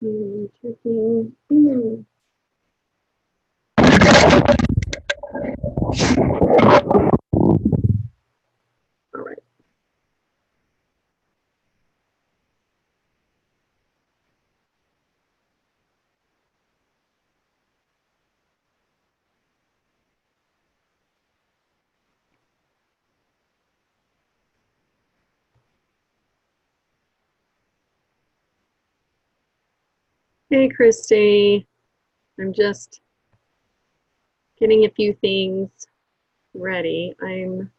Checking. All right. Hey, Christy. I'm just getting a few things ready. I'm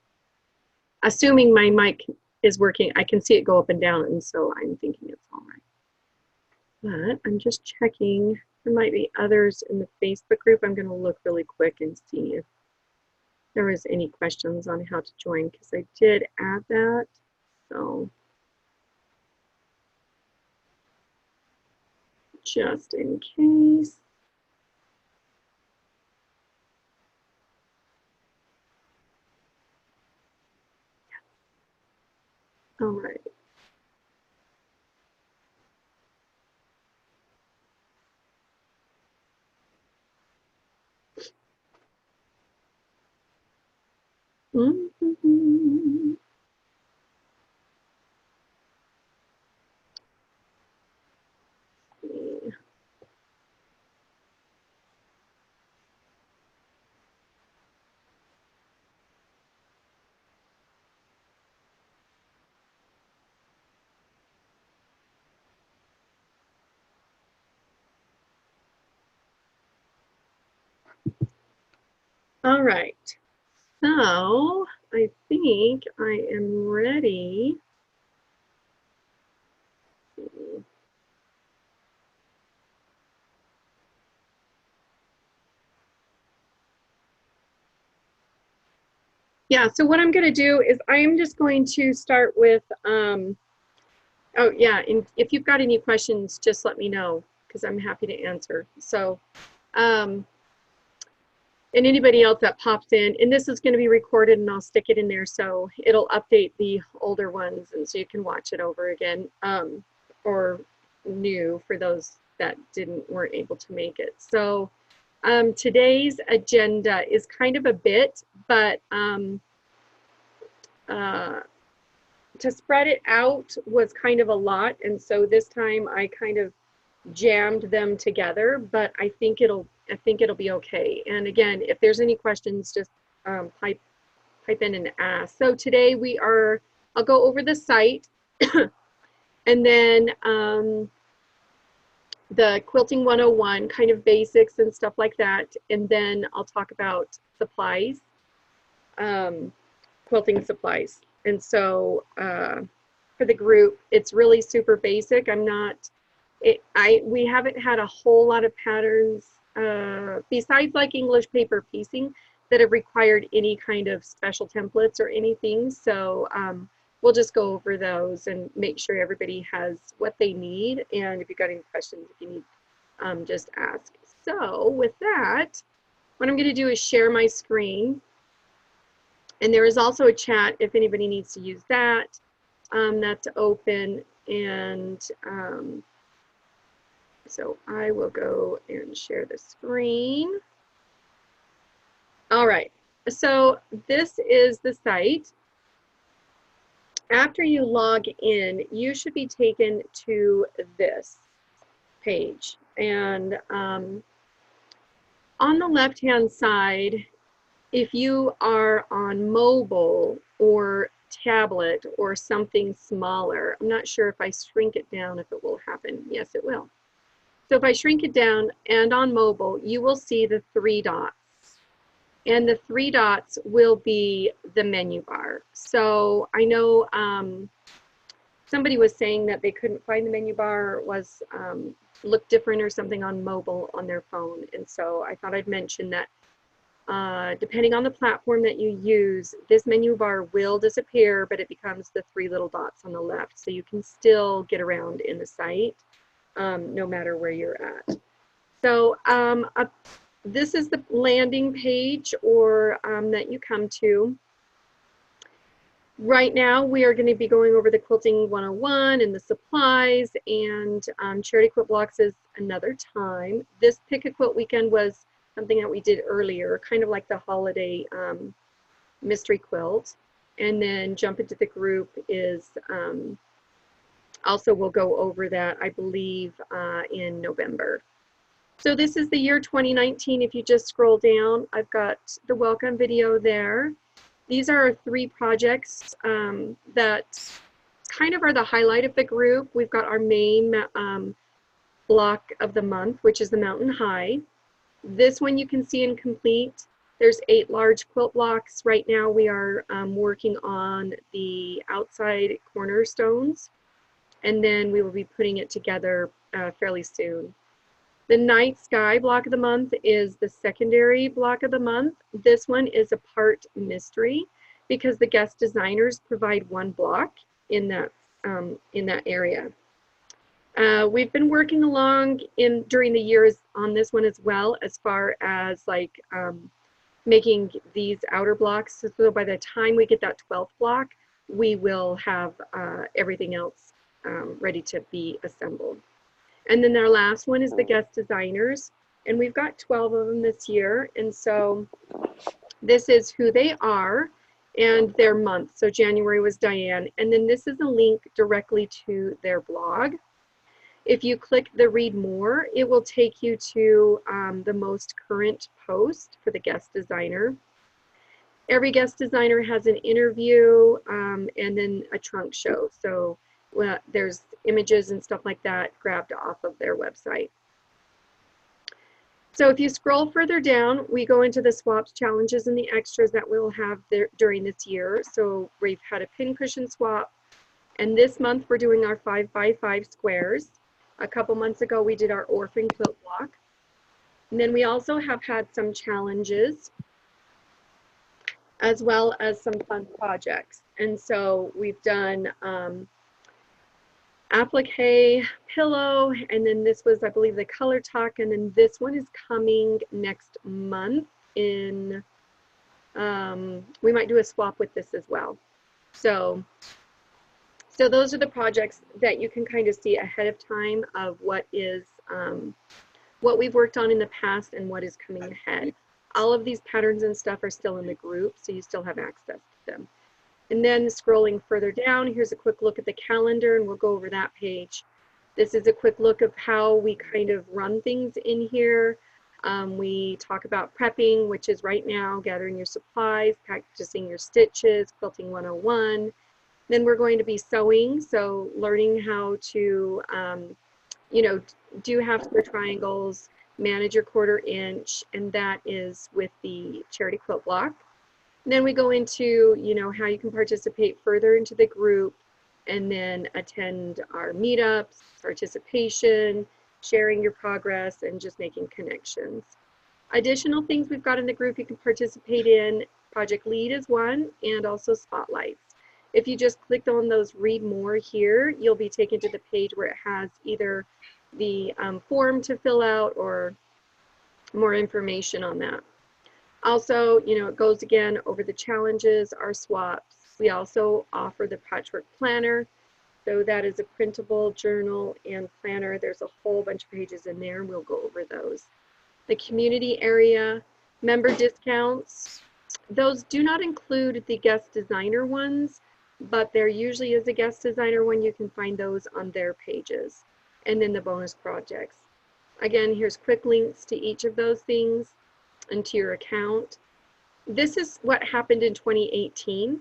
assuming my mic is working. I can see it go up and down, and so I'm thinking it's all right. But I'm just checking. There might be others in the Facebook group. I'm going to look really quick and see if there was any questions on how to join, because I did add that. So just in case. All right. Mm-hmm. All right. So I think I am ready. Yeah, so what I'm going to do is I am just going to start with, oh yeah, and if you've got any questions, just let me know, because I'm happy to answer. So, and anybody else that pops in, and this is going to be recorded and I'll stick it in there so it'll update the older ones and so you can watch it over again, or new for those that weren't able to make it. So today's agenda is kind of a bit, but to spread it out was kind of a lot, and so this time I kind of jammed them together, but I think it'll be okay. And again, if there's any questions, just pipe in and ask. So today I'll go over the site and then the Quilting 101, kind of basics and stuff like that, and then I'll talk about supplies, quilting supplies. And so for the group, it's really super basic. We haven't had a whole lot of patterns besides like English paper piecing that have required any kind of special templates or anything. So we'll just go over those and make sure everybody has what they need. And if you've got any questions, if you need, just ask. So with that, what I'm going to do is share my screen. And there is also a chat if anybody needs to use that. That's open. And so I will go and share the screen. All right, so this is the site. After you log in, you should be taken to this page. And on the left-hand side, if you are on mobile or tablet or something smaller, I'm not sure if I shrink it down if it will happen. Yes, it will. So if I shrink it down and on mobile, you will see the 3 dots. And the 3 dots will be the menu bar. So I know somebody was saying that they couldn't find the menu bar, or was looked different or something on mobile on their phone. And so I thought I'd mention that depending on the platform that you use, this menu bar will disappear, but it becomes the 3 little dots on the left. So you can still get around in the site no matter where you're at. So this is the landing page or that you come to. Right now, we are going to be going over the Quilting 101 and the supplies, and Charity Quilt Blocks is another time. This Pick a Quilt weekend was something that we did earlier, kind of like the holiday mystery quilt. And then Jump into the Group is also, we'll go over that, I believe, in November. So this is the year 2019. If you just scroll down, I've got the welcome video there. These are our 3 projects that kind of are the highlight of the group. We've got our main block of the month, which is the Mountain High. This one you can see incomplete. There's 8 large quilt blocks. Right now we are working on the outside cornerstones, and then we will be putting it together fairly soon. The Night Sky block of the month is the secondary block of the month. This one is a part mystery because the guest designers provide 1 block in that area. We've been working along during the years on this one as well, as far as like making these outer blocks. So by the time we get that 12th block, we will have everything else ready to be assembled. And then our last one is the guest designers, and we've got 12 of them this year. And so this is who they are and their month. So January was Diane, and then this is a link directly to their blog. If you click the read more, it will take you to the most current post for the guest designer. Every guest designer has an interview and then a trunk show. So there's images and stuff like that grabbed off of their website. So if you scroll further down, we go into the swaps, challenges, and the extras that we'll have there during this year. So we've had a pincushion swap, and this month we're doing our 5x5 squares. A couple months ago we did our orphan quilt block. And then we also have had some challenges as well as some fun projects. And so we've done applique, pillow, and then this was, I believe, the color talk, and then this one is coming next month in, we might do a swap with this as well. So those are the projects that you can kind of see ahead of time of what is, what we've worked on in the past and what is coming ahead. All of these patterns and stuff are still in the group, so you still have access to them. And then scrolling further down, here's a quick look at the calendar, and we'll go over that page. This is a quick look of how we kind of run things in here. We talk about prepping, which is right now gathering your supplies, practicing your stitches, Quilting 101. Then we're going to be sewing, so learning how to, you know, do half square triangles, manage your 1/4 inch, and that is with the Charity Quilt Block. And then we go into, you know, how you can participate further into the group, and then attend our meetups, participation, sharing your progress, and just making connections. Additional things we've got in the group you can participate in, Project Lead is one, and also Spotlights. If you just click on those read more here, you'll be taken to the page where it has either the form to fill out or more information on that. Also, you know, it goes again over the challenges, our swaps. We also offer the Patchwork Planner. So that is a printable journal and planner. There's a whole bunch of pages in there, and we'll go over those. The community area, member discounts. Those do not include the guest designer ones, but there usually is a guest designer one. You can find those on their pages. And then the bonus projects. Again, here's quick links to each of those things and to your account. This is what happened in 2018.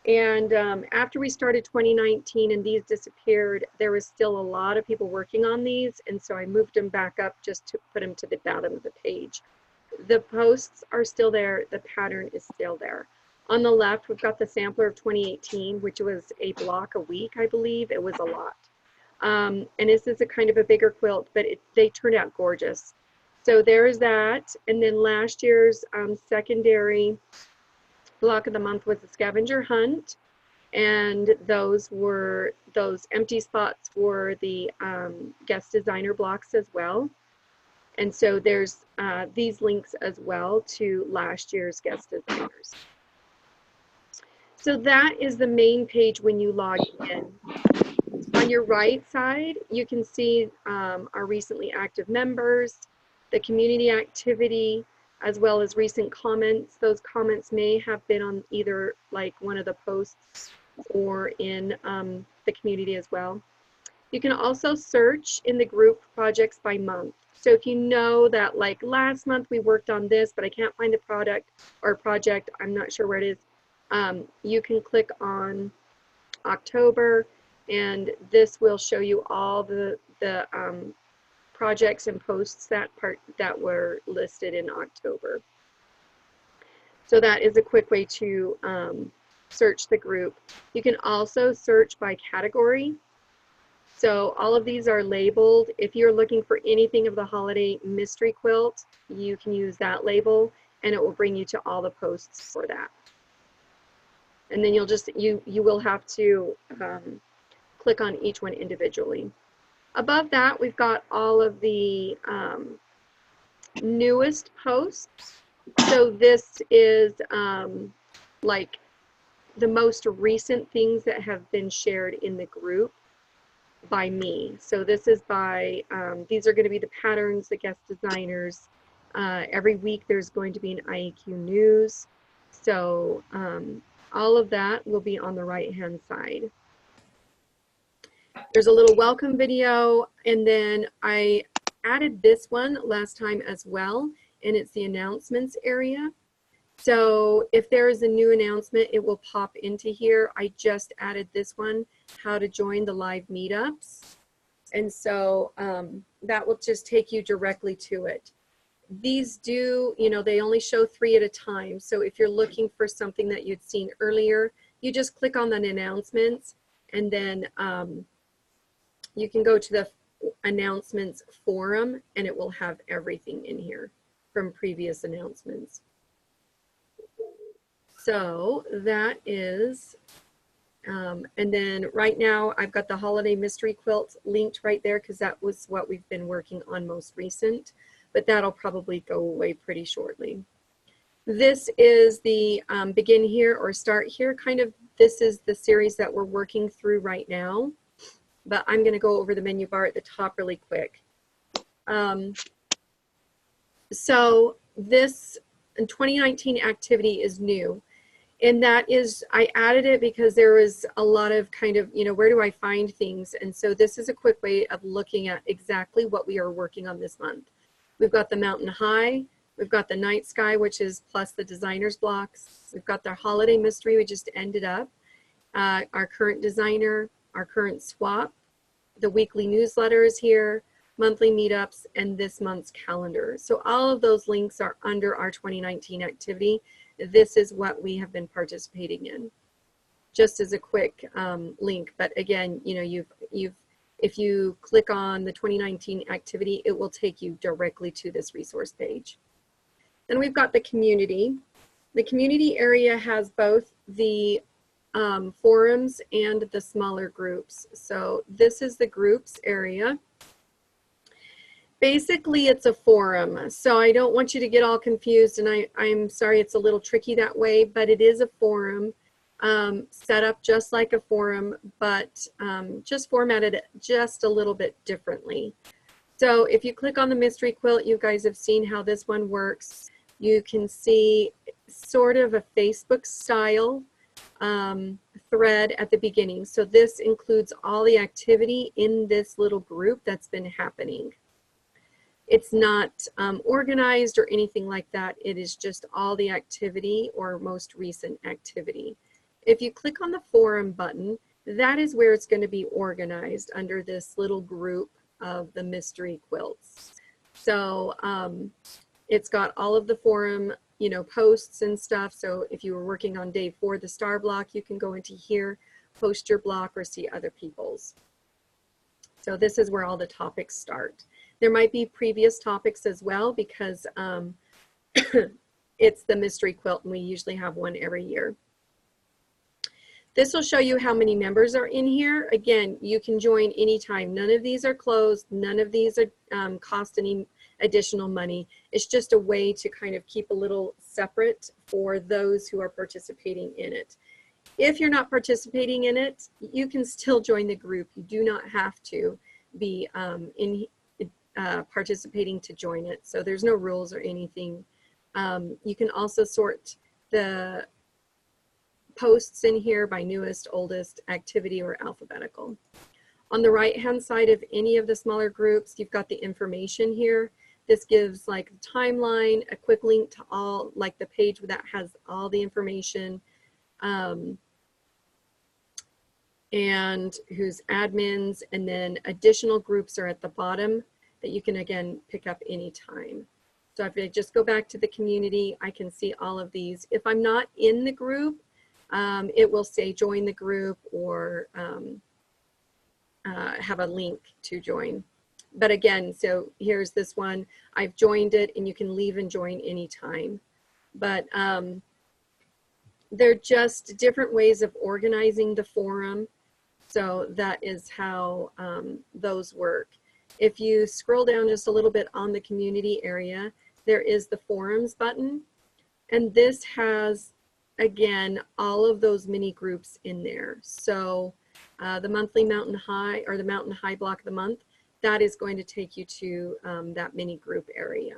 And after we started 2019 and these disappeared, there was still a lot of people working on these. And so I moved them back up just to put them to the bottom of the page. The posts are still there. The pattern is still there. On the left, we've got the sampler of 2018, which was a block a week, I believe. It was a lot. And this is a kind of a bigger quilt, but they turned out gorgeous. So there's that. And then last year's secondary block of the month was the scavenger hunt. And those empty spots were the guest designer blocks as well. And so there's these links as well to last year's guest designers. So that is the main page when you log in. On your right side, you can see our recently active members, the community activity, as well as recent comments. Those comments may have been on either like one of the posts or in the community as well. You can also search in the group projects by month. So if you know that like last month we worked on this, but I can't find the product or project, I'm not sure where it is, you can click on October, and this will show you all the projects and posts that were listed in October. So that is a quick way to search the group. You can also search by category. So all of these are labeled. If you're looking for anything of the holiday mystery quilt, you can use that label and it will bring you to all the posts for that. And then you will have to click on each one individually. Above that, we've got all of the newest posts. So this is like the most recent things that have been shared in the group by me. So this is by, these are going to be the patterns, the guest designers. Every week there's going to be an IEQ news. So all of that will be on the right-hand side. There's a little welcome video, and then I added this one last time as well, and it's the announcements area. So if there is a new announcement, it will pop into here. I just added this one, how to join the live meetups. And so that will just take you directly to it. These do, you know, they only show 3 at a time. So if you're looking for something that you'd seen earlier, you just click on the announcements, and then you can go to the announcements forum, and it will have everything in here from previous announcements. So that is, and then right now I've got the holiday mystery quilt linked right there because that was what we've been working on most recent, but that'll probably go away pretty shortly. This is the begin here or start here kind of, this is the series that we're working through right now, but I'm going to go over the menu bar at the top really quick. So this 2019 activity is new. And that is, I added it because there was a lot of kind of, you know, where do I find things? And so this is a quick way of looking at exactly what we are working on this month. We've got the mountain high, we've got the night sky, which is plus the designer's blocks. We've got the holiday mystery, we just ended up. Our current designer, our current swap, the weekly newsletter is here, monthly meetups, and this month's calendar. So all of those links are under our 2019 activity. This is what we have been participating in, just as a quick link. But again, you know, if you click on the 2019 activity, it will take you directly to this resource page. Then we've got the community. The community area has both the forums and the smaller groups. So this is the groups area. Basically, it's a forum, so I don't want you to get all confused, and I'm sorry it's a little tricky that way, but it is a forum set up just like a forum, but just formatted just a little bit differently. So if you click on the mystery quilt, you guys have seen how this one works. You can see sort of a Facebook style thread at the beginning. So this includes all the activity in this little group that's been happening. It's not organized or anything like that. It is just all the activity or most recent activity. If you click on the forum button, that is where it's going to be organized under this little group of the mystery quilts. So it's got all of the forum, you know, posts and stuff. So if you were working on day 4, the star block, you can go into here, post your block, or see other people's. So this is where all the topics start. There might be previous topics as well because it's the mystery quilt and we usually have one every year. This will show you how many members are in here. Again, you can join anytime. None of these are closed. None of these are cost any additional money. It's just a way to kind of keep a little separate for those who are participating in it. if you're not participating in it, you can still join the group. You do not have to be participating to join it. So there's no rules or anything. You can also sort the posts in here by newest, oldest, activity, or alphabetical. On the right-hand side of any of the smaller groups, you've got the information here. This gives like the timeline, a quick link to all, like the page that has all the information, and who's admins, and then additional groups are at the bottom that you can again pick up anytime. So if I just go back to the community, I can see all of these. If I'm not in the group, it will say join the group or have a link to join. But again, so here's this one. I've joined it, and you can leave and join anytime. But they're just different ways of organizing the forum. So that is how those work. If you scroll down just a little bit on the community area, there is the forums button. And this has, again, all of those mini groups in there. So the monthly Mountain High, or the Mountain High block of the month, that is going to take you to that mini group area.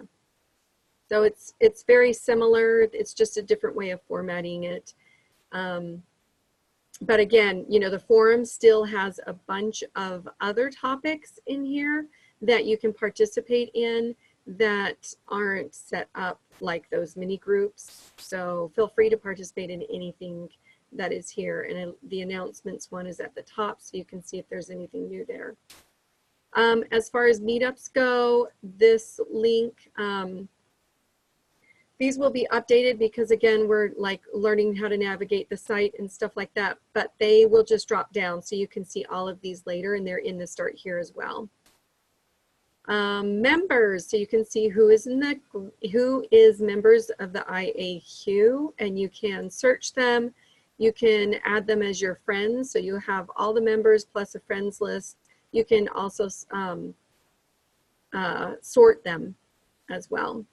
So it's very similar. It's just a different way of formatting it. But again, you know, the forum still has a bunch of other topics in here that you can participate in that aren't set up like those mini groups. So feel free to participate in anything that is here. And the announcements one is at the top, so you can see if there's anything new there. As far as meetups go, this link, these will be updated because again, we're like learning how to navigate the site and stuff like that, but they will just drop down so you can see all of these later, and they're in the start here as well. Members, so you can see who is members of the IAQ, and you can search them. You can add them as your friends, so you have all the members plus a friends list. You can also sort them as well.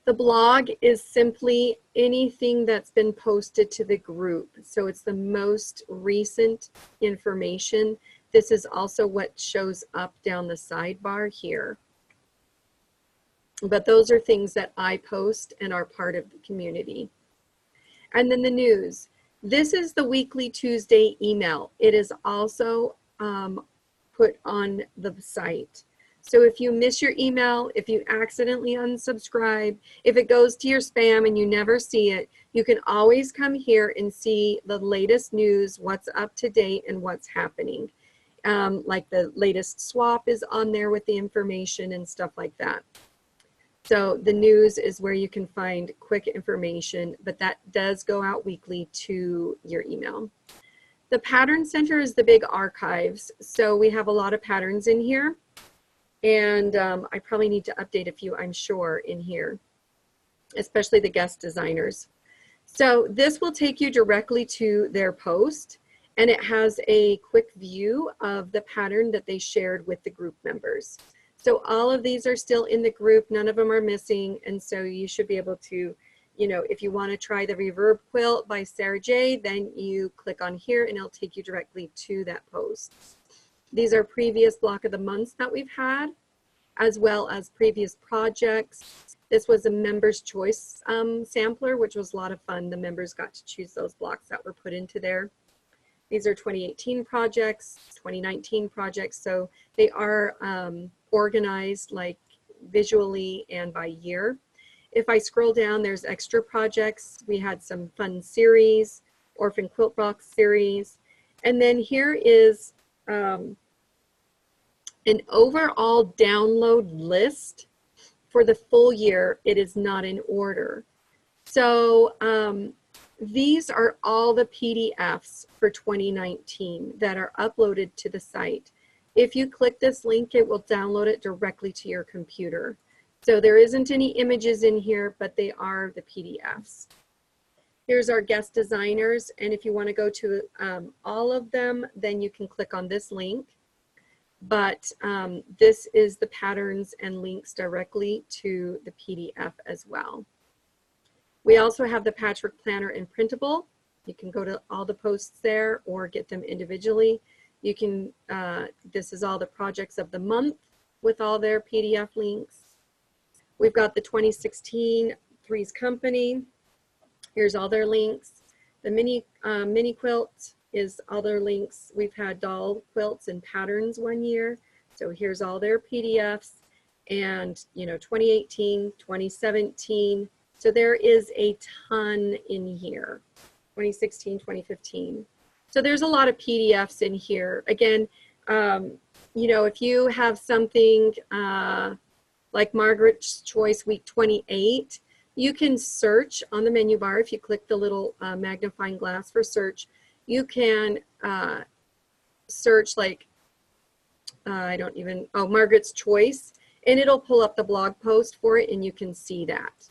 The blog is simply anything that's been posted to the group. So it's the most recent information. This is also what shows up down the sidebar here. But those are things that I post and are part of the community. And then the news. This is the weekly Tuesday email. It is also put on the site. So if you miss your email, if you accidentally unsubscribe, if it goes to your spam and you never see it, you can always come here and see the latest news, what's up to date and what's happening. Like the latest swap is on there with the information and stuff like that. So the news is where you can find quick information, but that does go out weekly to your email. The Pattern Center is the big archives. So we have a lot of patterns in here. And I probably need to update a few, I'm sure, in here, especially the guest designers. So this will take you directly to their post, and it has a quick view of the pattern that they shared with the group members. So all of these are still in the group, none of them are missing, and so you should be able to, you know, if you want to try the Reverb Quilt by Sarah J, then you click on here and it'll take you directly to that post. These are previous block of the months that we've had, as well as previous projects. This was a member's choice sampler, which was a lot of fun. The members got to choose those blocks that were put into there. These are 2018 projects, 2019 projects, so they are organized like visually and by year. If I scroll down, there's extra projects. We had some fun series, Orphan Quilt Box series, and then here is an overall download list for the full year. It is not in order. So these are all the PDFs for 2019 that are uploaded to the site. If you click this link, it will download it directly to your computer. So there isn't any images in here, but they are the PDFs. Here's our guest designers, and if you want to go to all of them, then you can click on this link. But this is the patterns and links directly to the PDF as well. We also have the Patchwork Planner in printable. You can go to all the posts there or get them individually. You can, this is all the projects of the month with all their PDF links. We've got the 2016 Three's Company. Here's all their links. The mini quilt is all their links. We've had doll quilts and patterns one year. So here's all their PDFs. And, you know, 2018, 2017. So there is a ton in here. 2016, 2015. So there's a lot of PDFs in here. Again, you know, if you have something like Margaret's Choice Week 28, you can search on the menu bar. If you click the little magnifying glass for search, you can search like, Margaret's Choice, and it'll pull up the blog post for it, and you can see that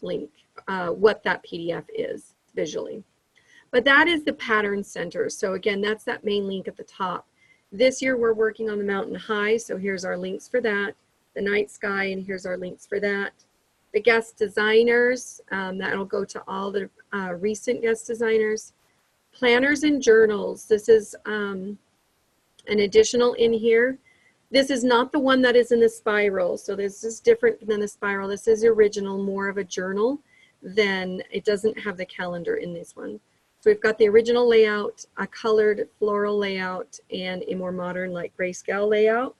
link, what that PDF is visually. But that is the Pattern Center. So again, that's that main link at the top. This year we're working on the Mountain High, so here's our links for that. The Night Sky, and here's our links for that. The guest designers, that'll go to all the recent guest designers. Planners and journals, this is an additional in here. This is not the one that is in the spiral, so this is different than the spiral. This is original, more of a journal, than it doesn't have the calendar in this one. So we've got the original layout, a colored floral layout, and a more modern like grayscale layout.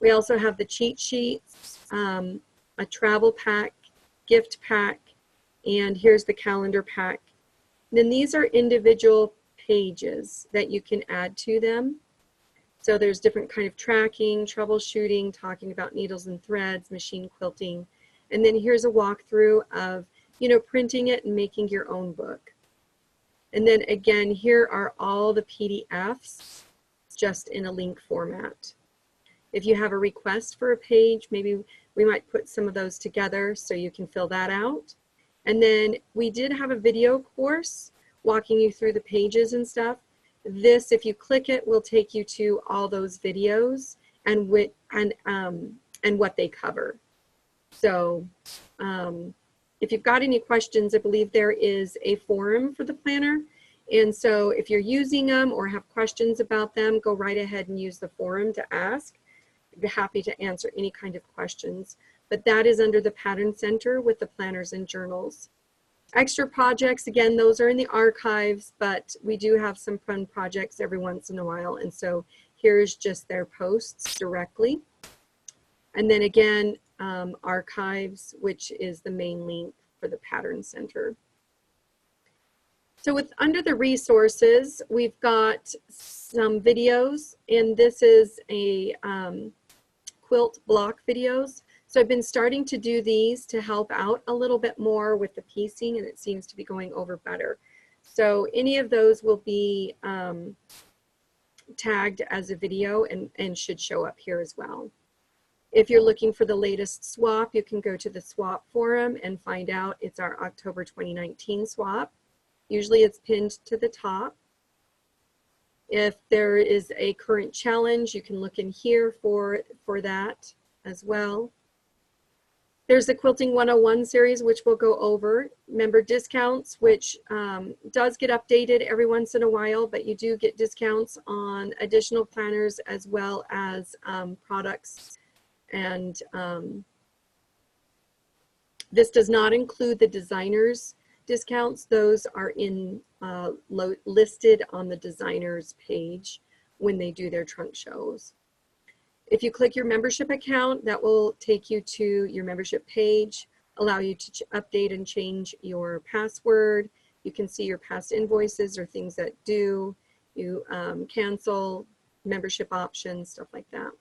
We also have the cheat sheets, a travel pack, gift pack, and here's the calendar pack. And then these are individual pages that you can add to them. So there's different kind of tracking, troubleshooting, talking about needles and threads, machine quilting. And then here's a walkthrough of, you know, printing it and making your own book. And then again, here are all the PDFs just in a link format. If you have a request for a page, maybe we might put some of those together so you can fill that out. And then we did have a video course walking you through the pages and stuff. This, if you click it, will take you to all those videos and what they cover. So if you've got any questions, I believe there is a forum for the planner. And so if you're using them or have questions about them, go right ahead and use the forum to ask. I'd be happy to answer any kind of questions. But that is under the Pattern Center with the planners and journals. Extra projects, again, those are in the archives, but we do have some fun projects every once in a while. And so here's just their posts directly. And then again, archives, which is the main link for the Pattern Center. So with under the resources, we've got some videos, and this is a quilt block videos. So I've been starting to do these to help out a little bit more with the piecing, and it seems to be going over better. So any of those will be tagged as a video and should show up here as well. If you're looking for the latest swap, you can go to the swap forum and find out. It's our October 2019 swap. Usually it's pinned to the top. If there is a current challenge, you can look in here for that as well. There's the Quilting 101 series, which we'll go over. Member discounts, which does get updated every once in a while, but you do get discounts on additional planners as well as products. And this does not include the designers discounts. Those are in listed on the designers page when they do their trunk shows. If you click your membership account, that will take you to your membership page, allow you to update and change your password. You can see your past invoices or things that due. You cancel membership options, stuff like that.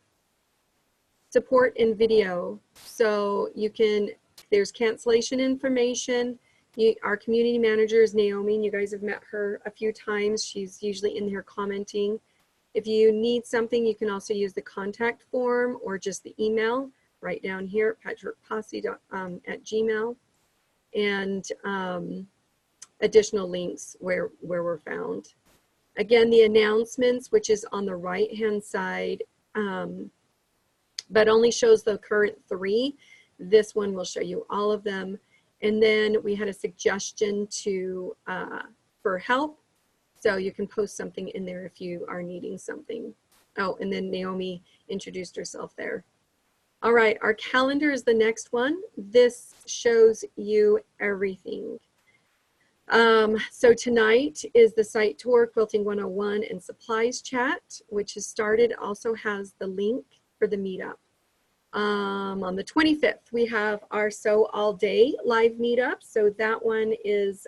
Support in video. So you can, there's cancellation information. Our community manager is Naomi, and you guys have met her a few times. She's usually in here commenting. If you need something, you can also use the contact form or just the email right down here, patchworkposse@gmail, and additional links where we're found. Again, the announcements, which is on the right-hand side, but only shows the current 3. This one will show you all of them. And then we had a suggestion to for help. So you can post something in there if you are needing something. Oh, and then Naomi introduced herself there. All right, our calendar is the next one. This shows you everything. So tonight is the site tour, Quilting 101 and supplies chat, which has started, also has the link for the meetup. On the 25th, we have our Sew All Day live meetup. So that one is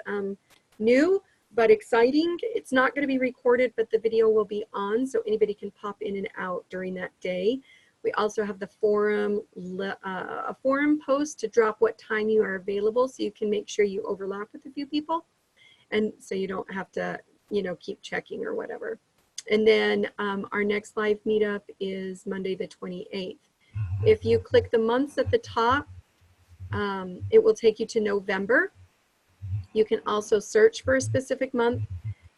new but exciting. It's not going to be recorded, but the video will be on, so anybody can pop in and out during that day. We also have the forum, a forum post to drop what time you are available, so you can make sure you overlap with a few people, and so you don't have to, you know, keep checking or whatever. And then our next live meetup is Monday the 28th. If you click the months at the top, it will take you to November. You can also search for a specific month.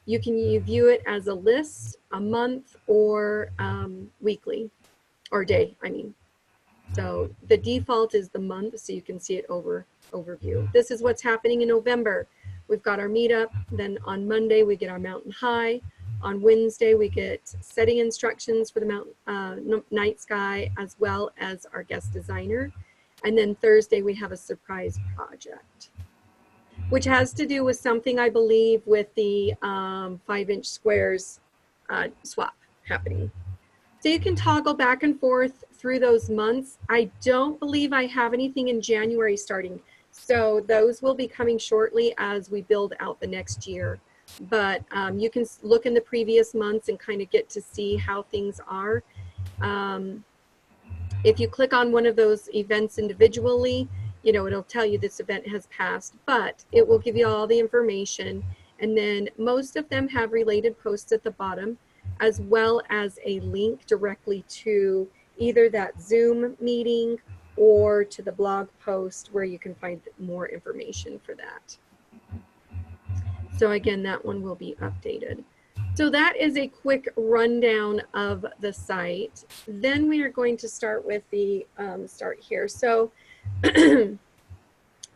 You can view it as a list, a month, or weekly, or day, I mean. So the default is the month, so you can see it overview. This is what's happening in November. We've got our meetup, then on Monday we get our mountain high. On Wednesday we get setting instructions for the mountain night sky, as well as our guest designer. And then Thursday we have a surprise project, which has to do with something, I believe, with the 5-inch squares swap happening. So you can toggle back and forth through those months. I don't believe I have anything in January starting. So those will be coming shortly as we build out the next year. But you can look in the previous months and kind of get to see how things are. If you click on one of those events individually, you know, it'll tell you this event has passed, but it will give you all the information. And then most of them have related posts at the bottom, as well as a link directly to either that Zoom meeting or to the blog post where you can find more information for that. So again, that one will be updated. So that is a quick rundown of the site. Then we are going to start with the start here. So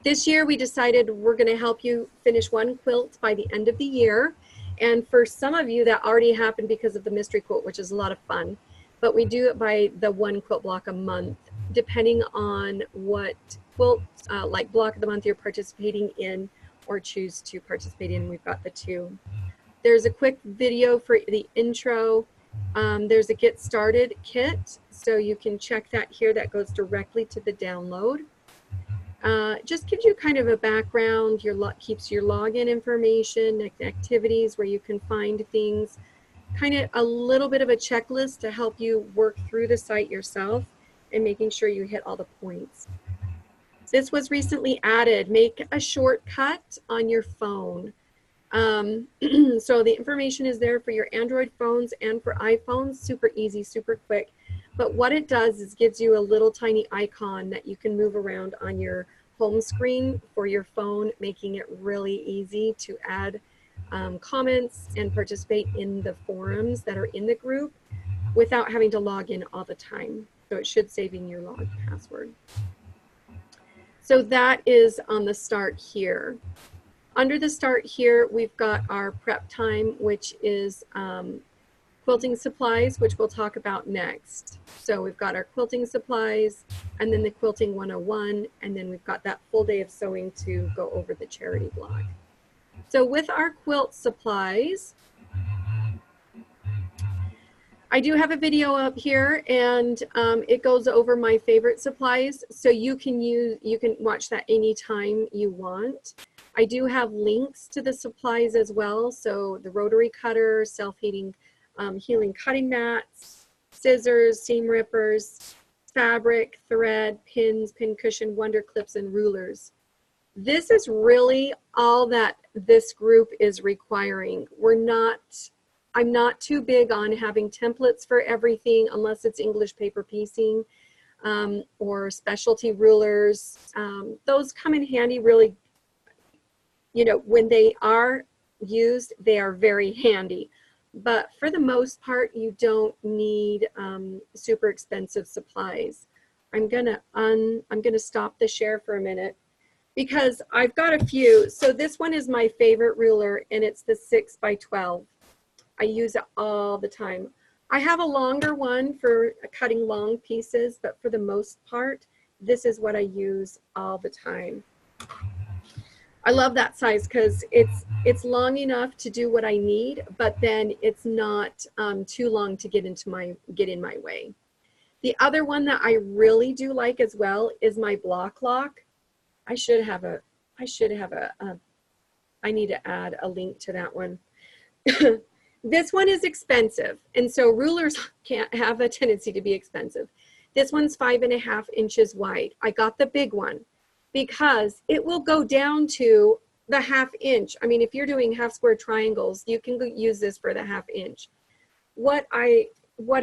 this year we decided we're going to help you finish one quilt by the end of the year. And for some of you that already happened because of the mystery quilt, which is a lot of fun, but we do it by the one quilt block a month, depending on what quilt like block of the month you're participating in or choose to participate in. We've got the two. There's a quick video for the intro. There's a get started kit, so you can check that here. That goes directly to the download. Just gives you kind of a background, keeps your login information, activities where you can find things, kind of a little bit of a checklist to help you work through the site yourself and making sure you hit all the points. This was recently added. Make a shortcut on your phone. So the information is there for your Android phones and for iPhones, super easy, super quick. But what it does is gives you a little tiny icon that you can move around on your home screen for your phone, making it really easy to add comments and participate in the forums that are in the group without having to log in all the time. So it should save in your log password. So that is on the start here. Under the start here, we've got our prep time, which is quilting supplies, which we'll talk about next. So we've got our quilting supplies, and then the quilting 101, and then we've got that full day of sewing to go over the charity blog. So with our quilt supplies, I do have a video up here, and it goes over my favorite supplies, so you can watch that anytime you want. I do have links to the supplies as well, so the rotary cutter, self-healing healing cutting mats, scissors, seam rippers, fabric, thread, pins, pin cushion, wonder clips, and rulers. This is really all that this group is requiring. I'm not too big on having templates for everything unless it's English paper piecing or specialty rulers. Those come in handy really, you know, when they are used, they are very handy. But for the most part, you don't need super expensive supplies. I'm gonna stop the share for a minute because I've got a few. So this one is my favorite ruler, and it's the 6 by 12. I use it all the time. I have a longer one for cutting long pieces, but for the most part, this is what I use all the time. I love that size because it's long enough to do what I need, but then it's not too long to get in my way. The other one that I really do like as well is my block lock. I need to add a link to that one. This one is expensive, and so rulers can't have a tendency to be expensive. This one's 5.5 inches wide. I got the big one because it will go down to the 1/2 inch. I mean, if you're doing half square triangles, you can use this for the 1/2 inch. What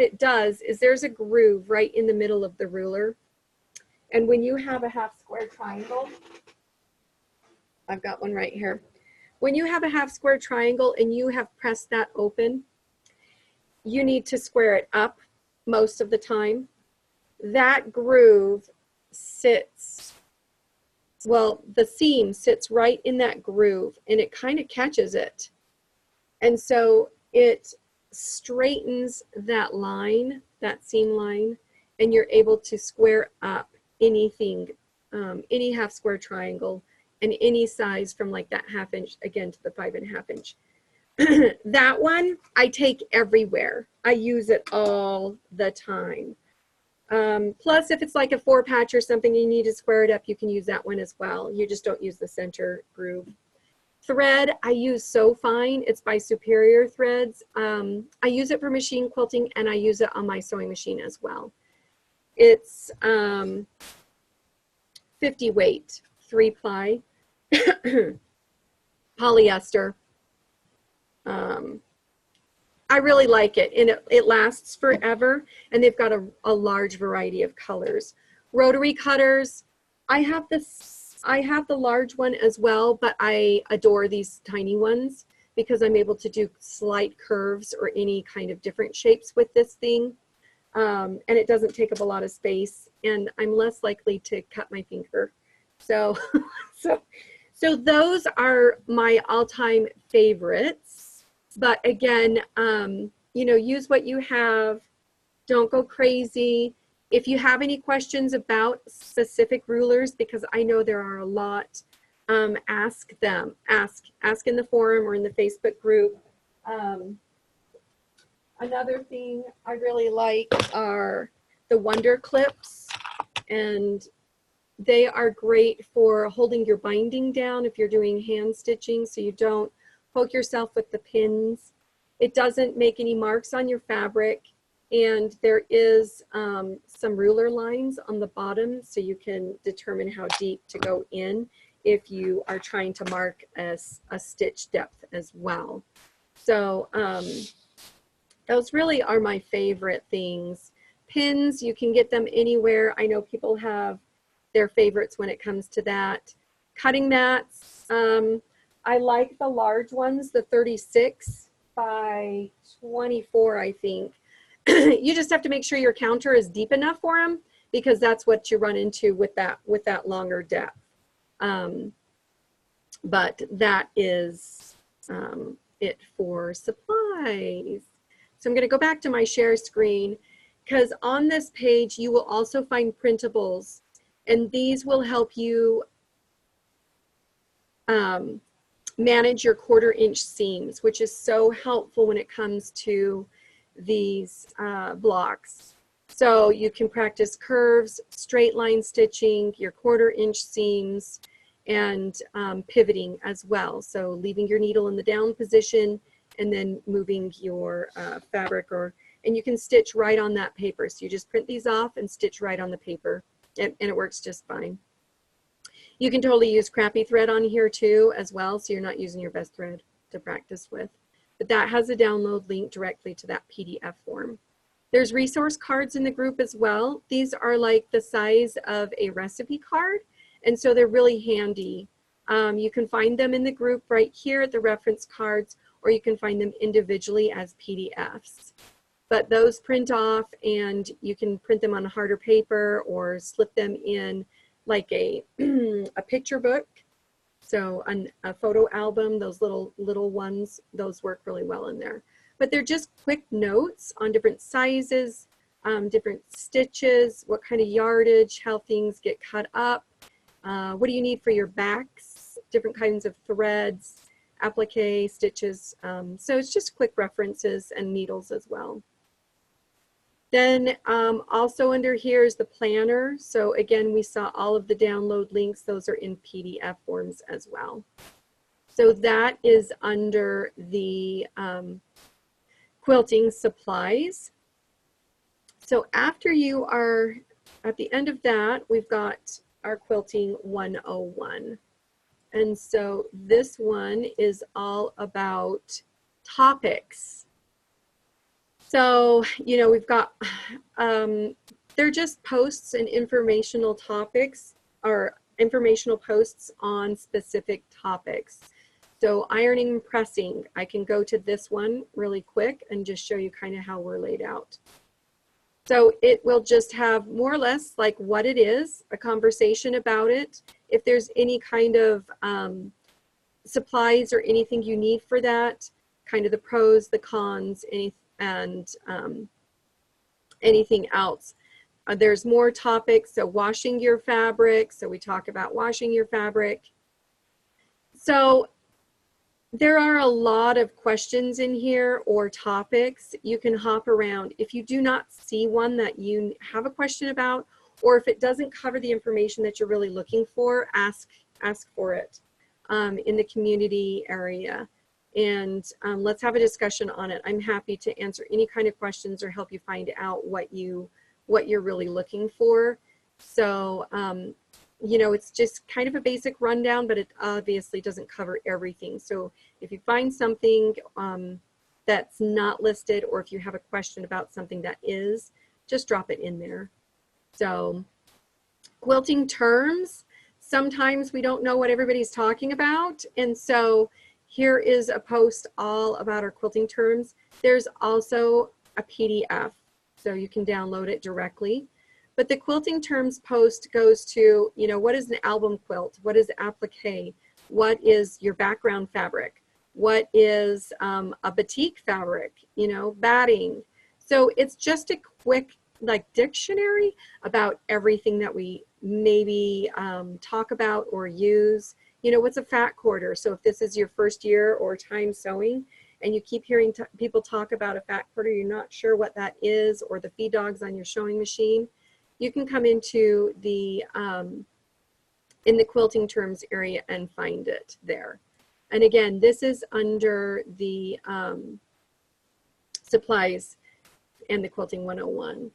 it does is there's a groove right in the middle of the ruler. And when you have a half square triangle, I've got one right here. When you have a half square triangle and you have pressed that open, you need to square it up most of the time. That groove sits, well, the seam sits right in that groove and it kind of catches it. And so it straightens that line, that seam line, and you're able to square up anything, any half square triangle, and any size from like that 1/2 inch again to the 5.5 inch. That one I take everywhere. I use it all the time. Plus, if it's like a 4-patch or something, you need to square it up, you can use that one as well. You just don't use the center groove. Thread, I use So Fine. It's by Superior Threads. I use it for machine quilting, and I use it on my sewing machine as well. It's 50 weight, 3-ply, polyester. I really like it, and it lasts forever, and they've got a large variety of colors. Rotary cutters, I have the large one as well, but I adore these tiny ones because I'm able to do slight curves or any kind of different shapes with this thing. And it doesn't take up a lot of space, and I'm less likely to cut my finger. So, so those are my all-time favorites. But again, you know, use what you have. Don't go crazy. If you have any questions about specific rulers, because I know there are a lot, ask them. Ask in the forum or in the Facebook group. Another thing I really like are the Wonder Clips, and they are great for holding your binding down if you're doing hand stitching so you don't poke yourself with the pins. It doesn't make any marks on your fabric, and there is some ruler lines on the bottom so you can determine how deep to go in if you are trying to mark a stitch depth as well. So those really are my favorite things. Pins, you can get them anywhere. I know people have their favorites when it comes to that. Cutting mats, I like the large ones, the 36 by 24, I think. You just have to make sure your counter is deep enough for them, because that's what you run into with that longer depth. But that is it for supplies. So I'm going to go back to my share screen, because on this page you will also find printables, and these will help you manage your 1/4 inch seams, which is so helpful when it comes to these blocks. So you can practice curves, straight line stitching, your 1/4 inch seams, and pivoting as well. So leaving your needle in the down position and then moving your fabric, and you can stitch right on that paper. So you just print these off and stitch right on the paper, and it works just fine. You can totally use crappy thread on here too as well, so you're not using your best thread to practice with. But that has a download link directly to that PDF form. There's resource cards in the group as well. These are like the size of a recipe card, and so they're really handy. You can find them in the group right here at the reference cards, or you can find them individually as PDFs. But those print off, and you can print them on harder paper or slip them in like a, a picture book. So a photo album, those little ones, those work really well in there. But they're just quick notes on different sizes, different stitches, what kind of yardage, how things get cut up, what do you need for your backs, different kinds of threads, applique, stitches. So it's just quick references and needles as well. Then also under here is the planner. So again, we saw all of the download links. Those are in PDF forms as well. So that is under the quilting supplies. So after you are at the end of that, we've got our Quilting 101. And so this one is all about topics. So, you know, we've got, they're just posts and informational topics, or informational posts on specific topics. So ironing and pressing, I can go to this one really quick and just show you kind of how we're laid out. So it will just have more or less like what it is, a conversation about it. If there's any kind of supplies or anything you need for that, kind of the pros, the cons, and anything else. There's more topics. So washing your fabric. So we talk about washing your fabric. So there are a lot of questions in here or topics. You can hop around. If you do not see one that you have a question about, or if it doesn't cover the information that you're really looking for, ask for it in the community area. And let's have a discussion on it. I'm happy to answer any kind of questions or help you find out what you're really looking for. So, you know, it's just kind of a basic rundown, but it obviously doesn't cover everything. So if you find something that's not listed, or if you have a question about something that is, just drop it in there. So quilting terms, sometimes we don't know what everybody's talking about. And so here is a post all about our quilting terms. There's also a PDF, so you can download it directly. But the quilting terms post goes to, you know, what is an album quilt? What is applique? What is your background fabric? What is a batik fabric? You know, batting. So it's just a quick like dictionary about everything that we maybe talk about or use. You know, what's a fat quarter? So if this is your first year or time sewing and you keep hearing people talk about a fat quarter, you're not sure what that is, or the feed dogs on your sewing machine, you can come into the in the quilting terms area and find it there. And again, this is under the supplies and the Quilting 101.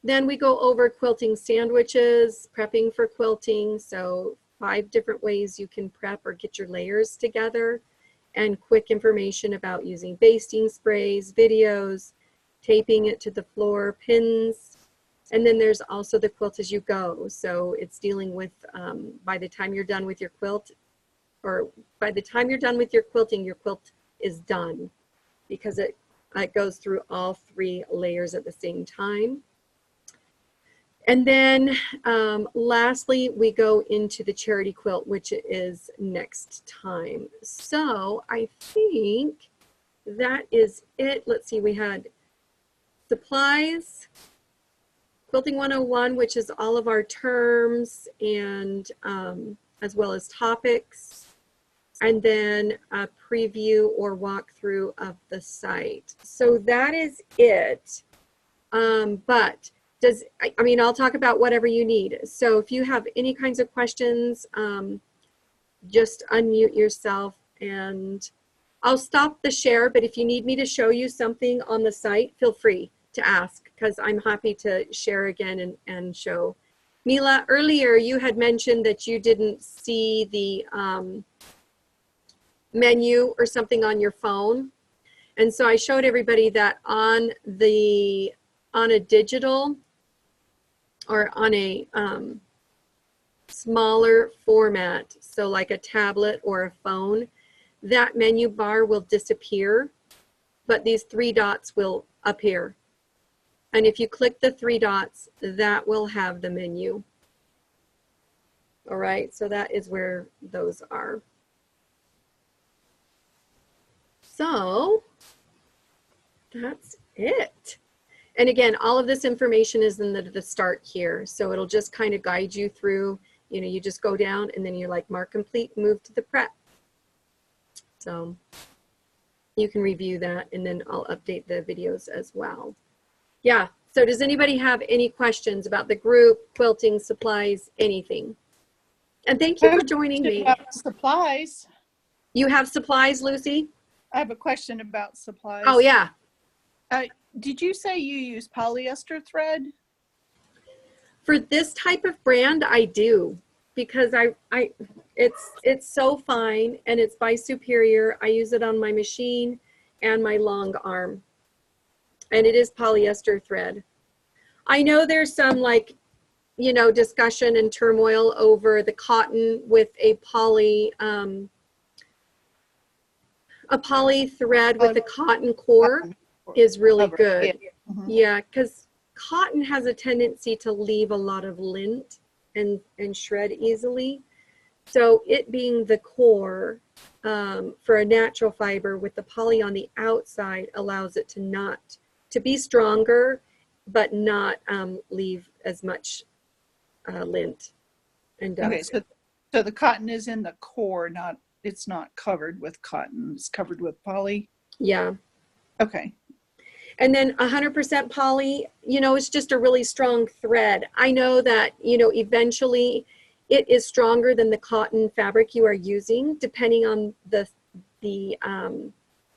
Then we go over quilting sandwiches, prepping for quilting. So 5 different ways you can prep or get your layers together, and quick information about using basting sprays, videos, taping it to the floor, pins. And then there's also the quilt as you go. So it's dealing with by the time you're done with your quilt, or by the time you're done with your quilting, your quilt is done, because it goes through all 3 layers at the same time. And then lastly, we go into the charity quilt, which is next time. So I think that is it. Let's see, we had supplies, Quilting 101, which is all of our terms, and as well as topics, and then a preview or walkthrough of the site. So that is it. But I mean, I'll talk about whatever you need. So if you have any kinds of questions, just unmute yourself and I'll stop the share. But if you need me to show you something on the site, feel free to ask, because I'm happy to share again and show. Mila, earlier you had mentioned that you didn't see the menu or something on your phone. And so I showed everybody that on a digital or on a smaller format, so like a tablet or a phone, that menu bar will disappear, but these 3 dots will appear. And if you click the 3 dots, that will have the menu. All right, so that is where those are. So that's it. And again, all of this information is in the start here. So it'll just kind of guide you through, you know, you just go down and then you're like mark complete, move to the prep. So you can review that and then I'll update the videos as well. Yeah, so does anybody have any questions about the group, quilting, supplies, anything? And thank you for joining me. About supplies. You have supplies, Lucy? I have a question about supplies. Oh, yeah. Did you say you use polyester thread? For this type of brand, I do, because it's so fine and it's by Superior. I use it on my machine and my long arm, and it is polyester thread. I know there's some, like, you know, discussion and turmoil over the cotton with a poly thread with the cotton core is really good. Yeah, because cotton has a tendency to leave a lot of lint and shred easily. So it being the core for a natural fiber with the poly on the outside allows it to be stronger, but not leave as much lint and dust. Okay, so the cotton is in the core, it's not covered with cotton, it's covered with poly? Yeah. Okay. And then 100% poly, you know, it's just a really strong thread. I know that, you know, eventually it is stronger than the cotton fabric you are using, depending on the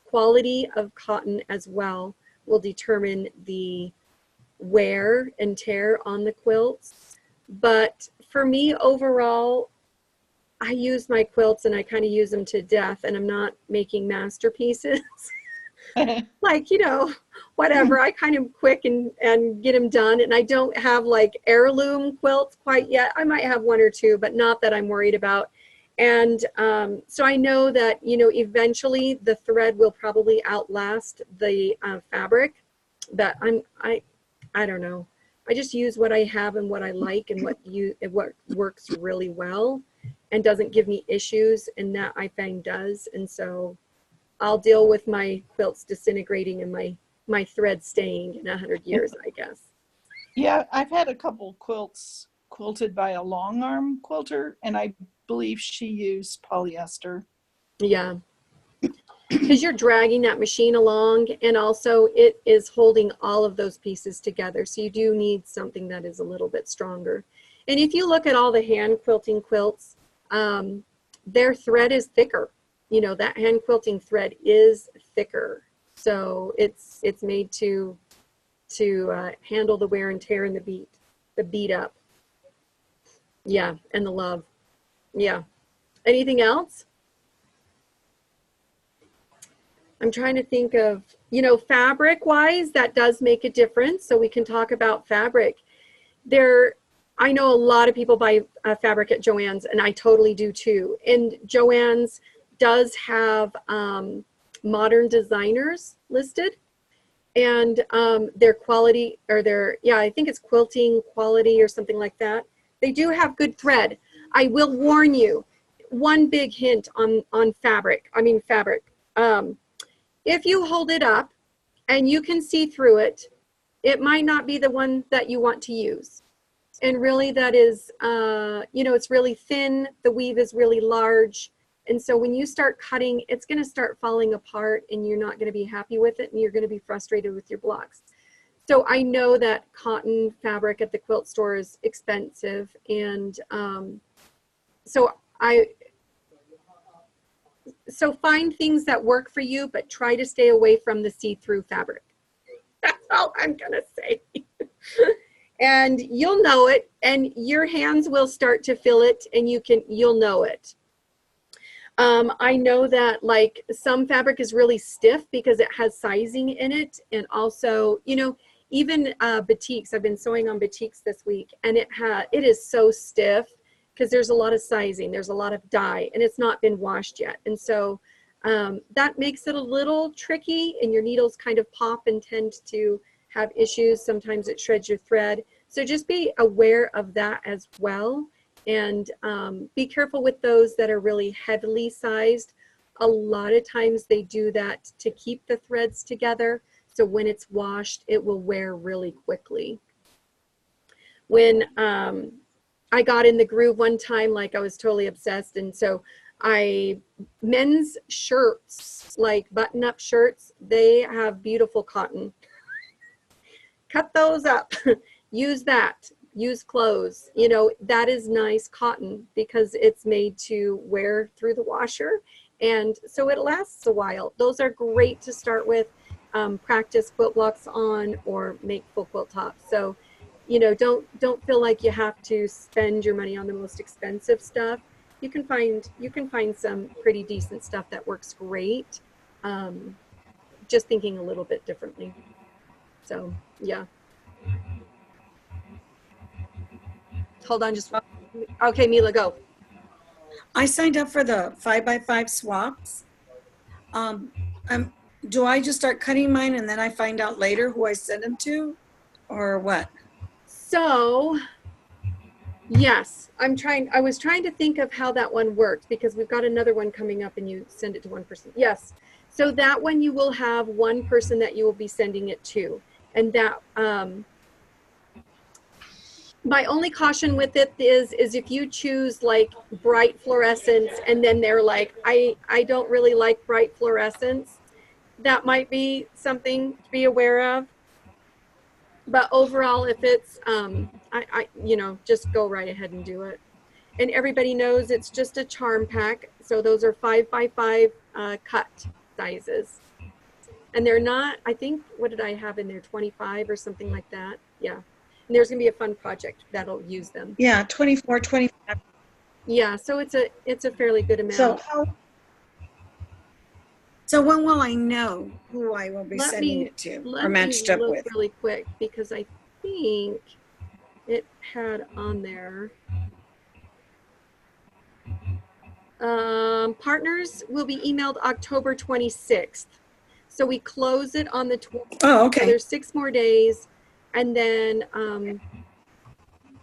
quality of cotton as well will determine the wear and tear on the quilts. But for me, overall, I use my quilts and I kind of use them to death, and I'm not making masterpieces. Like, you know, whatever, I kind of quick and get them done. And I don't have like heirloom quilts quite yet. I might have one or two, but not that I'm worried about. And so I know that, you know, eventually the thread will probably outlast the fabric, but I don't know. I just use what I have and what I like and what works really well and doesn't give me issues, and that I find does. And so I'll deal with my quilts disintegrating and my thread staying in 100 years, I guess. Yeah, I've had a couple quilts quilted by a long arm quilter, and I believe she used polyester. Yeah, because you're dragging that machine along, and also it is holding all of those pieces together. So you do need something that is a little bit stronger. And if you look at all the hand quilting quilts, their thread is thicker. You know, that hand quilting thread is thicker. So it's made to handle the wear and tear and the beat up. Yeah, and the love. Yeah. Anything else? I'm trying to think of, you know, fabric wise, that does make a difference. So we can talk about fabric. I know a lot of people buy fabric at Joann's, and I totally do too. And Joann's does have modern designers listed, and their quality, or I think it's quilting quality or something like that. They do have good thread. I will warn you, one big hint on fabric. If you hold it up and you can see through it, it might not be the one that you want to use. And really that is, you know, it's really thin. The weave is really large. And so when you start cutting, it's going to start falling apart and you're not going to be happy with it, and you're going to be frustrated with your blocks. So I know that cotton fabric at the quilt store is expensive. And so find things that work for you, but try to stay away from the see-through fabric. That's all I'm going to say. And you'll know it, and your hands will start to feel it, and you'll know it. I know that like some fabric is really stiff because it has sizing in it. And also, you know, even batiks, I've been sewing on batiks this week, and it is so stiff because there's a lot of sizing, there's a lot of dye, and it's not been washed yet. And so that makes it a little tricky, and your needles kind of pop and tend to have issues. Sometimes it shreds your thread. So just be aware of that as well. And be careful with those that are really heavily sized. A lot of times they do that to keep the threads together. So when it's washed, it will wear really quickly. When I got in the groove one time, like I was totally obsessed. And so men's shirts, like button up shirts, they have beautiful cotton. Cut those up, use that, use clothes. You know, that is nice cotton because it's made to wear through the washer. And so it lasts a while. Those are great to start with, practice quilt blocks on or make full quilt tops. So, you know, don't feel like you have to spend your money on the most expensive stuff. You can find some pretty decent stuff that works great. Just thinking a little bit differently. So yeah. Hold on, just okay, Mila, go. I signed up for the 5x5 swaps. Um, do I just start cutting mine and then I find out later who I send them to, or what? So yes, I was trying to think of how that one worked because we've got another one coming up and you send it to one person. Yes. So that one you will have one person that you will be sending it to. And that, my only caution with it is if you choose like bright fluorescence and then they're like, I don't really like bright fluorescence, that might be something to be aware of. But overall, if it's, you know, just go right ahead and do it. And everybody knows it's just a charm pack. So those are 5x5 cut sizes. And they're not, I think, what did I have in there? 25 or something like that. Yeah. And there's going to be a fun project that'll use them. Yeah, 24, 25. Yeah. So it's a fairly good amount. So when will I know who I will be sending it to or matched up with? Let me look really quick because I think it had on there. Partners will be emailed October 26th. So we close it on the 20th. Oh, okay. So there's 6 more days. And then,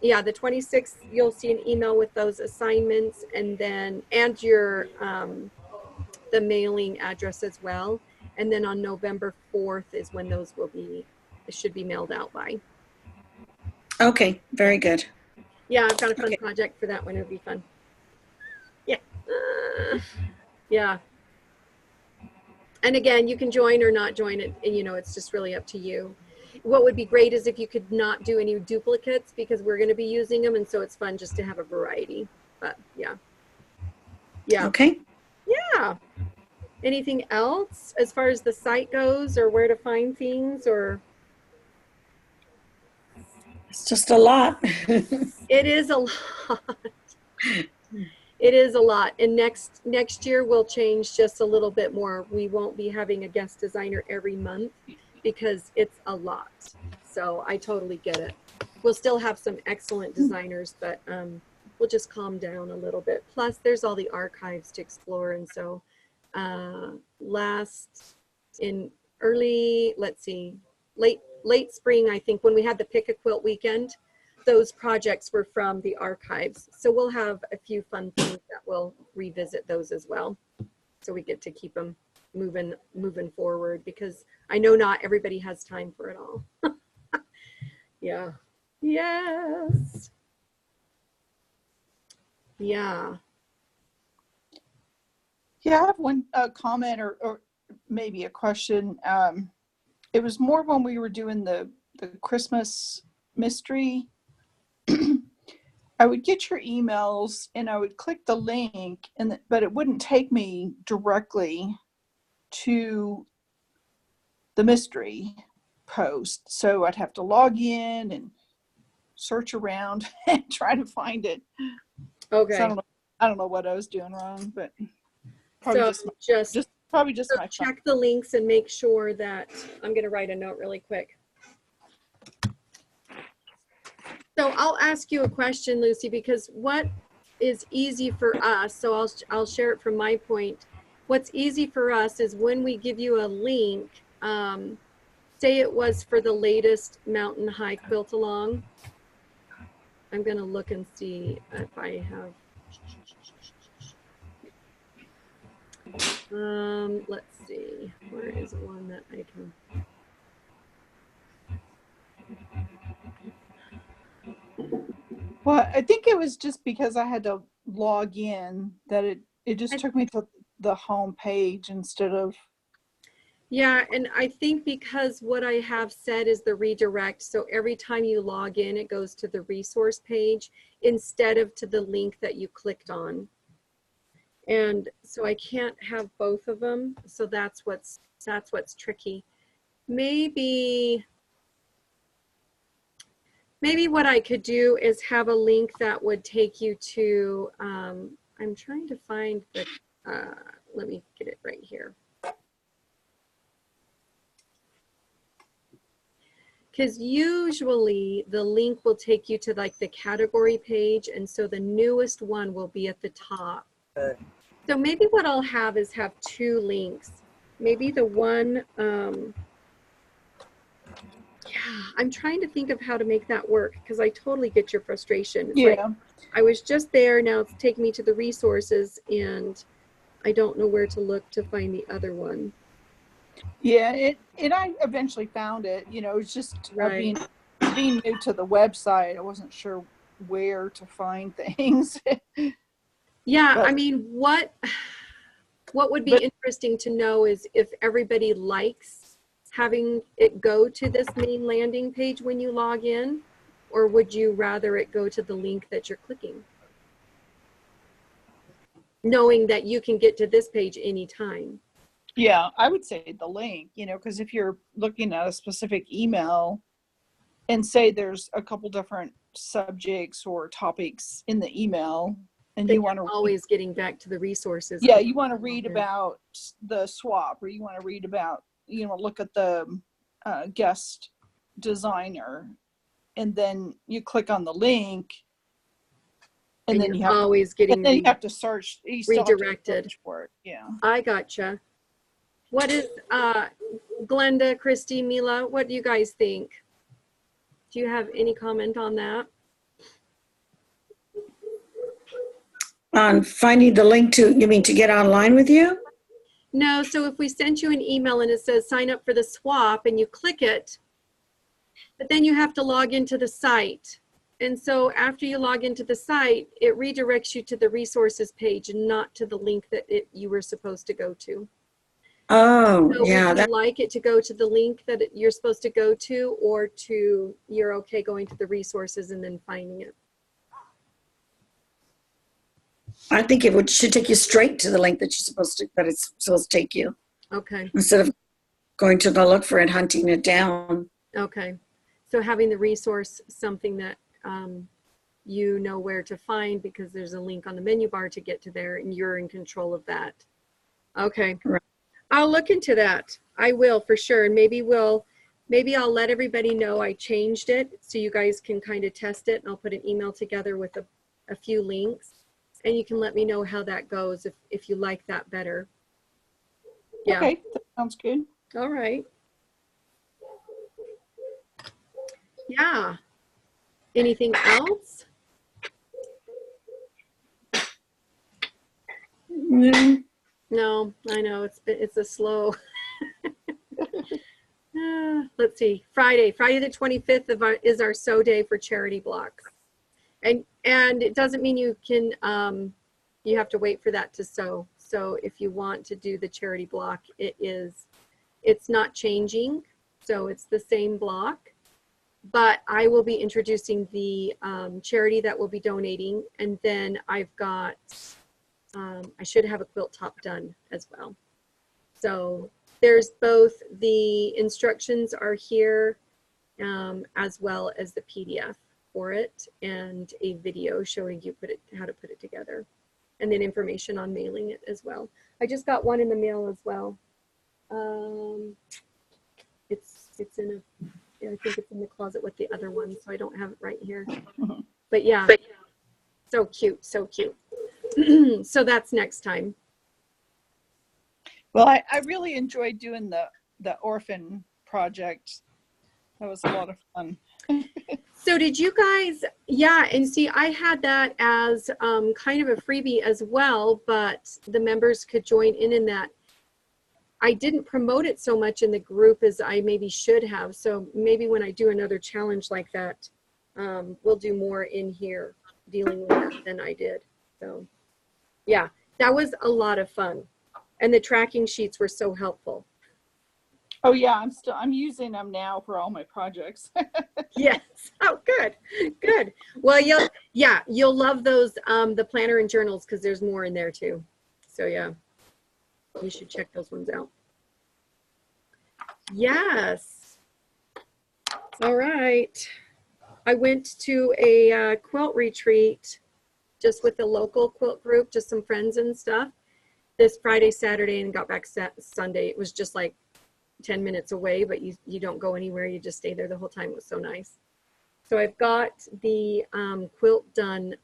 yeah, the 26th, you'll see an email with those assignments and then, and your, the mailing address as well. And then on November 4th is when those will be, it should be mailed out by. Okay, very good. Yeah, I've got a fun project for that one. It'll be fun. Yeah. Yeah. And again, you can join or not join it. And, you know, it's just really up to you. What would be great is if you could not do any duplicates because we're going to be using them. And so it's fun just to have a variety. But yeah. Yeah. Okay. Yeah. Anything else as far as the site goes or where to find things or? It's just a lot. It is a lot. It is a lot. And next year we'll change just a little bit more. We won't be having a guest designer every month because it's a lot. So I totally get it. We'll still have some excellent designers, but we'll just calm down a little bit. Plus there's all the archives to explore. And so late spring, I think when we had the Pick a Quilt weekend, those projects were from the archives. So we'll have a few fun things that we'll revisit those as well. So we get to keep them moving forward because I know not everybody has time for it all. Yeah. Yes. Yeah. Yeah, I have one comment or maybe a question. It was more when we were doing the Christmas mystery. I would get your emails and I would click the link, but it wouldn't take me directly to the mystery post. So I'd have to log in and search around and try to find it. Okay. So I don't know what I was doing wrong, but probably so just probably just my check the links and make sure that I'm going to write a note really quick. So I'll ask you a question, Lucy, because what is easy for us, so I'll share it from my point. What's easy for us is when we give you a link, say it was for the latest Mountain High Quilt Along. I'm going to look and see if I have. Let's see. Where is one that I can? Well, I think it was just because I had to log in that it just took me to the home page instead of. Yeah, and I think because what I have said is the redirect, so every time you log in, it goes to the resource page instead of to the link that you clicked on. And so I can't have both of them, so that's what's tricky. Maybe what I could do is have a link that would take you to, I'm trying to find the, let me get it right here. Because usually the link will take you to like the category page, and so the newest one will be at the top. So maybe what I'll have is have two links. Maybe the one, yeah, I'm trying to think of how to make that work because I totally get your frustration. It's like, I was just there, now it's taking me to the resources and I don't know where to look to find the other one. Yeah, I eventually found it. You know, it's just Right. being new to the website. I wasn't sure where to find things. Yeah, But, I mean, what would be interesting to know is if everybody likes having it go to this main landing page when you log in, or would you rather it go to the link that you're clicking? Knowing that you can get to this page anytime. yeah, I would say the link, you know, because if you're looking at a specific email and say there's a couple different subjects or topics in the email and Then you want to always getting back to the resources. Yeah, you want to read about the swap, or you want to read about, you know, look at the guest designer, and then you click on the link, and then you always getting have to search. You still have to redirected. search for it. Yeah. I gotcha. What is Glenda, Christy, Mila? What do you guys think? Do you have any comment on that? On finding the link to, you mean to get online with you? No, so if we sent you an email and it says sign up for the swap and you click it, but then you have to log into the site. And so after you log into the site, it redirects you to the resources page and not to the link that you were supposed to go to. Oh, So yeah. would you like it to go to the link that you're supposed to go to, or to you're okay going to the resources and then finding it? I think should take you straight to the link that it's supposed to take you. Okay. Instead of going to go look for it, hunting it down. Okay. So having the resource something that you know where to find because there's a link on the menu bar to get to there and you're in control of that. Okay. Right. I'll look into that. I will for sure. And maybe I'll let everybody know I changed it so you guys can kind of test it, and I'll put an email together with a few links, and you can let me know how that goes if you like that better. Yeah. Okay, that sounds good. All right. Yeah. Anything else? Mm. No, I know it's a slow. Let's see. Friday the 25th is our sew day for charity blocks, and it doesn't mean you can you have to wait for that to sew. So if you want to do the charity block, it's not changing. So it's the same block, but I will be introducing the charity that will be donating, and then I've got. I should have a quilt top done as well. So there's both the instructions are here as well as the PDF for it, and a video showing you how to put it together, and then information on mailing it as well. I just got one in the mail as well. It's in I think it's in the closet with the other one, so I don't have it right here. But yeah, so cute, so cute. So that's next time. Well, I really enjoyed doing the orphan project. That was a lot of fun. So did you guys, yeah, and see, I had that as kind of a freebie as well, but the members could join in that. I didn't promote it so much in the group as I maybe should have. So maybe when I do another challenge like that, we'll do more in here dealing with that than I did. So yeah, that was a lot of fun. And the tracking sheets were so helpful. Oh yeah, I'm using them now for all my projects. Yes. Oh, good. Good. Well, you'll love those, the planner and journals, because there's more in there too. So yeah, you should check those ones out. Yes. All right. I went to a quilt retreat just with the local quilt group, just some friends and stuff, this Friday, Saturday, and got back Sunday. It was just like 10 minutes away, but you don't go anywhere. You just stay there the whole time. It was so nice. So I've got the quilt done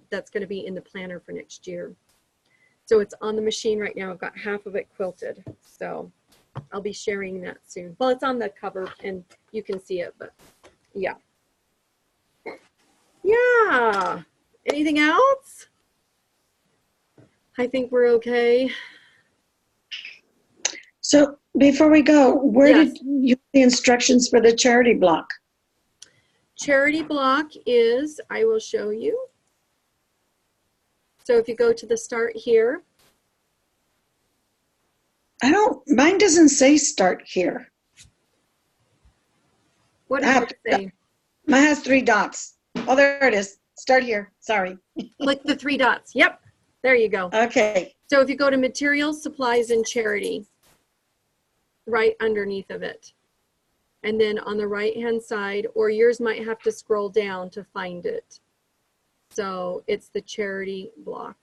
that's going to be in the planner for next year. So it's on the machine right now. I've got half of it quilted. So I'll be sharing that soon. Well, it's on the cover and you can see it, but yeah. Yeah. Anything else? I think we're okay. So before we go, where Yes. did you get the instructions for the charity block? Charity block is, I will show you. So if you go to the start here. Mine doesn't say start here. What does it say? Mine has 3 dots. Oh, there it is. Start here. Sorry. Click the 3 dots. Yep. There you go. Okay. So if you go to materials, supplies, and charity, right underneath of it. And then on the right-hand side, or yours might have to scroll down to find it. So it's the charity block.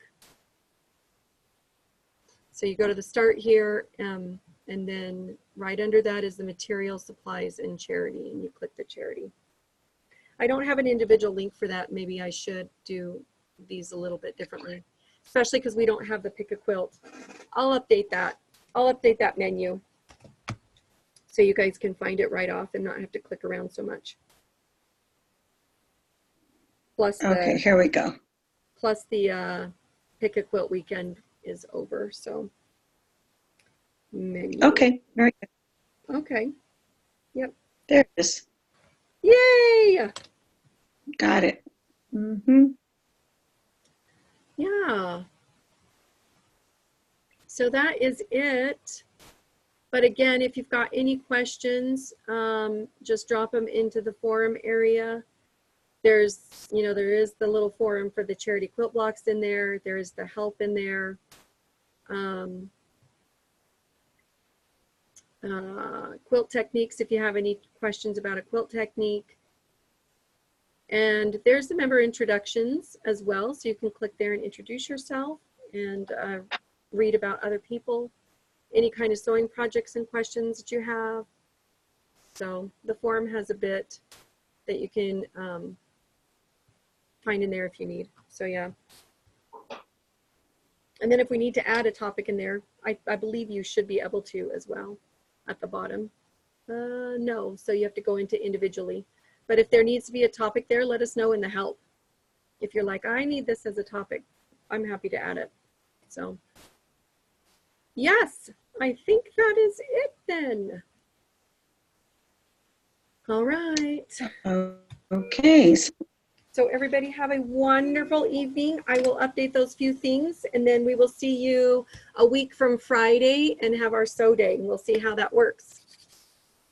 So you go to the start here, and then right under that is the material, supplies, and charity, and you click the charity. I don't have an individual link for that. Maybe I should do these a little bit differently, especially because we don't have the pick a quilt. I'll update that. I'll update that menu so you guys can find it right off and not have to click around so much. Plus Okay, here we go. Plus the pick a quilt weekend is over, so menu. Okay, very good. Okay. Yep. There it is. Yay! Got it. Mm-hmm. Yeah. So that is it. But again, if you've got any questions, just drop them into the forum area. There is the little forum for the charity quilt blocks in there. There's the help in there. Quilt techniques, if you have any questions about a quilt technique. And there's the member introductions as well. So you can click there and introduce yourself and read about other people, any kind of sewing projects and questions that you have. So the forum has a bit that you can find in there if you need. So yeah. And then if we need to add a topic in there, I believe you should be able to as well at the bottom. No, so you have to go into individually. But if there needs to be a topic there, let us know in the help. If you're like, I need this as a topic, I'm happy to add it. So yes, I think that is it then. All right. Okay. So everybody have a wonderful evening. I will update those few things and then we will see you a week from Friday and have our sew day and we'll see how that works.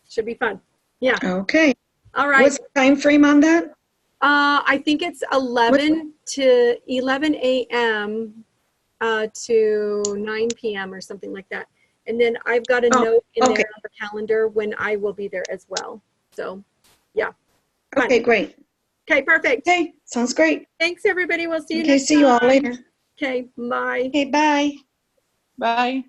Should be fun. Yeah. Okay. All right. What's the time frame on that? I think it's 11 a.m. To 9 p.m. or something like that. And then I've got a note in there on the calendar when I will be there as well. So yeah. Fun. Okay, great. Okay, perfect. Okay, sounds great. Thanks everybody. We'll see you Okay, next see you all time. later. Okay, bye. Okay, bye. Bye.